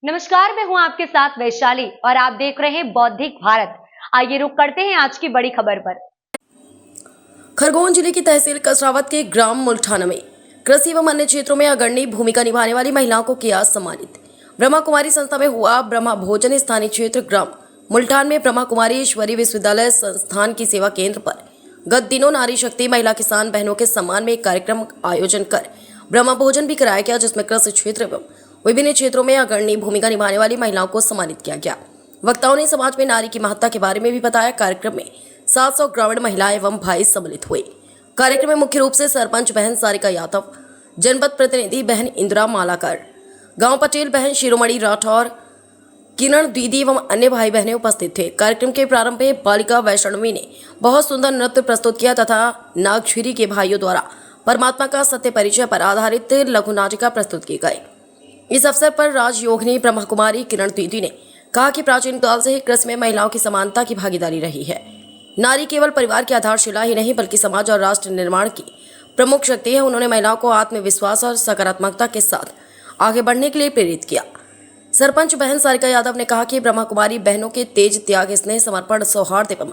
नमस्कार, मैं हूं आपके साथ वैशाली और आप देख रहे हैं बौद्धिक भारत। आइए रुक करते हैं आज की बड़ी खबर पर। खरगोन जिले की तहसील कसरावत के ग्राम मुल्ठान में कृषि एवं अन्य क्षेत्रों में अग्रणी भूमिका निभाने वाली महिलाओं को किया सम्मानित। ब्रह्मा कुमारी संस्था में हुआ ब्रह्मा भोजन। स्थानीय क्षेत्र ग्राम मुल्ठान में ब्रह्मा कुमारी ईश्वरी विश्वविद्यालय संस्थान की सेवा केंद्र पर गत दिनों नारी शक्ति महिला किसान बहनों के सम्मान में एक कार्यक्रम आयोजन कर ब्रह्मा भोजन भी कराया गया, जिसमें कृषि क्षेत्र एवं विभिन्न क्षेत्रों में अग्रणी भूमिका निभाने वाली महिलाओं को सम्मानित किया गया। वक्ताओं ने समाज में नारी की महत्ता के बारे में भी बताया। कार्यक्रम में 700 ग्रामीण महिलाएं एवं भाई सम्मिलित हुए। कार्यक्रम में मुख्य रूप से सरपंच बहन सारिका यादव, जनपद प्रतिनिधि बहन इंदिरा मालाकर, गांव पटेल बहन शिरोमणि राठौर, किरण दीदी एवं अन्य भाई बहनें उपस्थित थे। कार्यक्रम के प्रारंभ में बालिका वैष्णवी ने बहुत सुंदर नृत्य प्रस्तुत किया तथा नागझीरी के भाइयों द्वारा परमात्मा का सत्य परिचय पर आधारित लघु नाटिका प्रस्तुत की गई। इस अवसर पर राजयोगिनी ब्रह्मा कुमारी किरण दीदी ने कहा कि प्राचीन काल से ही कृषि में महिलाओं की समानता की भागीदारी रही है। नारी केवल परिवार की आधारशिला ही नहीं बल्कि समाज और राष्ट्र निर्माण की प्रमुख शक्ति है। उन्होंने महिलाओं को आत्मविश्वास और सकारात्मकता के साथ आगे बढ़ने के लिए प्रेरित किया। सरपंच बहन सारिका यादव ने कहा कि ब्रह्मा कुमारी बहनों के तेज त्याग, स्नेह, समर्पण, सौहार्द एवं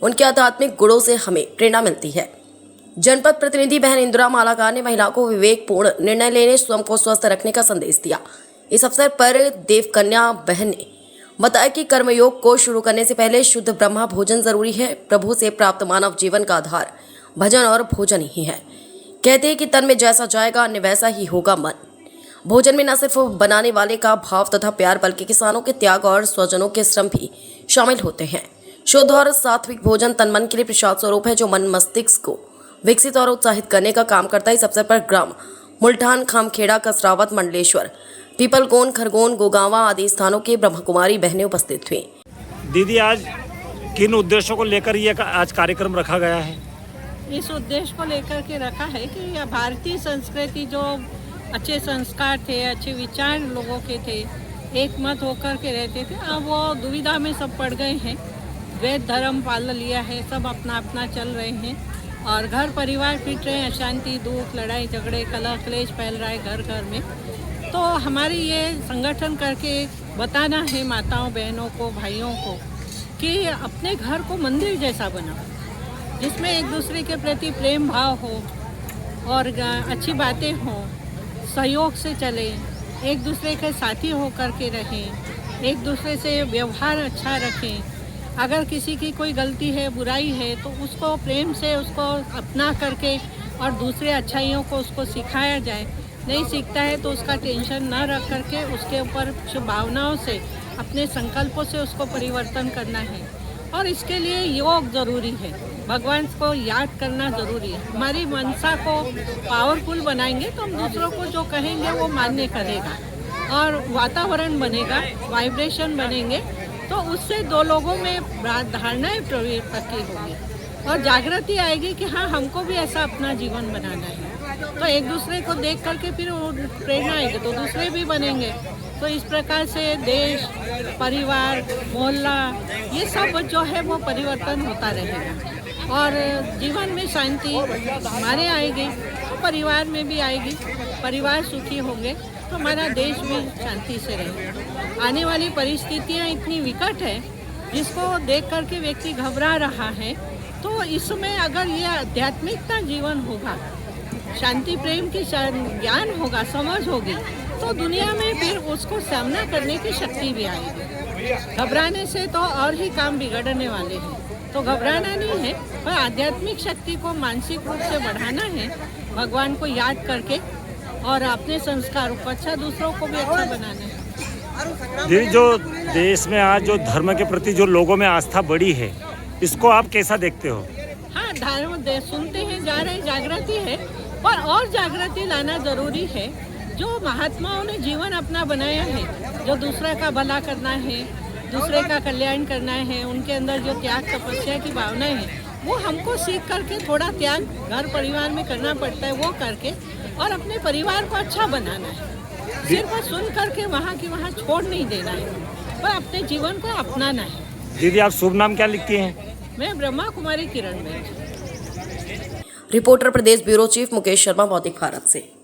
उनके आध्यात्मिक गुणों से हमें प्रेरणा मिलती है। जनपद प्रतिनिधि बहन इंदिरा मालाकार ने महिलाओं को विवेकपूर्ण निर्णय लेने, स्वयं को स्वस्थ रखने का संदेश दिया। इस अवसर पर देवकन्या बहन ने बताया कि कर्मयोग को शुरू करने से पहले शुद्ध ब्रह्मा भोजन जरूरी है। प्रभु से प्राप्त मानव जीवन का आधार भजन और भोजन ही है। कहते हैं कि तन में जैसा जाएगा अन्य वैसा ही होगा मन। भोजन में न सिर्फ बनाने वाले का भाव तथा प्यार बल्कि किसानों के त्याग और स्वजनों के श्रम भी शामिल होते हैं। शुद्ध और सात्विक भोजन तन मन के लिए प्रसाद स्वरूप है, जो मन मस्तिष्क को विकसित और उत्साहित करने का काम करता है। इस अवसर पर ग्राम मुल्ठान, खामखेड़ा, कसरावत, मंडलेश्वर, पीपलकोन, खरगोन, गोगावा आदि स्थानों के ब्रह्मा कुमारी बहनें उपस्थित हुई। दीदी, आज किन उद्देश्यों को लेकर ये आज कार्यक्रम रखा गया है? इस उद्देश्य को लेकर के रखा है कि यह भारतीय संस्कृति, जो अच्छे संस्कार थे, अच्छे विचार लोगों के थे, एक मत होकर के रहते थे, अब वो दुविधा में सब पड़ गए हैं। वैध धर्म पाल लिया है, सब अपना अपना चल रहे हैं और घर परिवार पिट रहे हैं। अशांति, दुख, लड़ाई झगड़े, कलह क्लेश फैल रहा है घर घर में। तो हमारी ये संगठन करके बताना है माताओं बहनों को, भाइयों को कि अपने घर को मंदिर जैसा बनाओ, जिसमें एक दूसरे के प्रति प्रेम भाव हो और अच्छी बातें हों, सहयोग से चलें, एक दूसरे के साथी होकर के रहें, एक दूसरे से व्यवहार अच्छा रखें। अगर किसी की कोई गलती है, बुराई है, तो उसको प्रेम से उसको अपना करके और दूसरे अच्छाइयों को उसको सिखाया जाए। नहीं सीखता है तो उसका टेंशन न रख करके उसके ऊपर भावनाओं से, अपने संकल्पों से उसको परिवर्तन करना है। और इसके लिए योग ज़रूरी है, भगवान को याद करना ज़रूरी है। हमारी मनसा को पावरफुल बनाएंगे तो हम दूसरों को जो कहेंगे वो मान्य करेगा और वातावरण बनेगा, वाइब्रेशन बनेंगे, तो उससे दो लोगों में धारणाएं पक्की होगी और जागृति आएगी कि हाँ, हमको भी ऐसा अपना जीवन बनाना है। तो एक दूसरे को देख करके फिर प्रेरणा आएगी तो दूसरे भी बनेंगे। तो इस प्रकार से देश, परिवार, मोहल्ला, ये सब जो है वो परिवर्तन होता रहेगा और जीवन में शांति हमारे आएगी तो परिवार में भी आएगी। परिवार सुखी होंगे तो हमारा देश भी शांति से रहेगा। आने वाली परिस्थितियाँ इतनी विकट है जिसको देख करके व्यक्ति घबरा रहा है, तो इसमें अगर ये आध्यात्मिकता जीवन होगा, शांति प्रेम की ज्ञान होगा, समझ होगी, तो दुनिया में फिर उसको सामना करने की शक्ति भी आएगी। घबराने से तो और ही काम बिगड़ने वाले हैं, तो घबराना नहीं है, पर आध्यात्मिक शक्ति को मानसिक रूप से बढ़ाना है, भगवान को याद करके और अपने संस्कारों को अच्छा, दूसरों को भी अच्छा बनाना है। दीदी, जो देश में आज जो धर्म के प्रति जो लोगों में आस्था बढ़ी है, इसको आप कैसा देखते हो? हाँ, धर्म सुनते हैं जा रहे, जागृति है, पर और जागृति लाना जरूरी है। जो महात्माओं ने जीवन अपना बनाया है, जो दूसरे का भला करना है, दूसरे का कल्याण करना है, उनके अंदर जो त्याग तपस्या की भावनाएं है, वो हमको सीख करके थोड़ा त्याग घर परिवार में करना पड़ता है, वो करके और अपने परिवार को अच्छा बनाना है। सिर्फ सुन करके वहाँ की वहाँ छोड़ नहीं देना है, पर अपने जीवन को अपनाना है। दीदी, आप शुभ नाम क्या लिखती हैं? मैं ब्रह्मा कुमारी किरण में। रिपोर्टर प्रदेश ब्यूरो चीफ मुकेश शर्मा, बौद्धिक भारत से।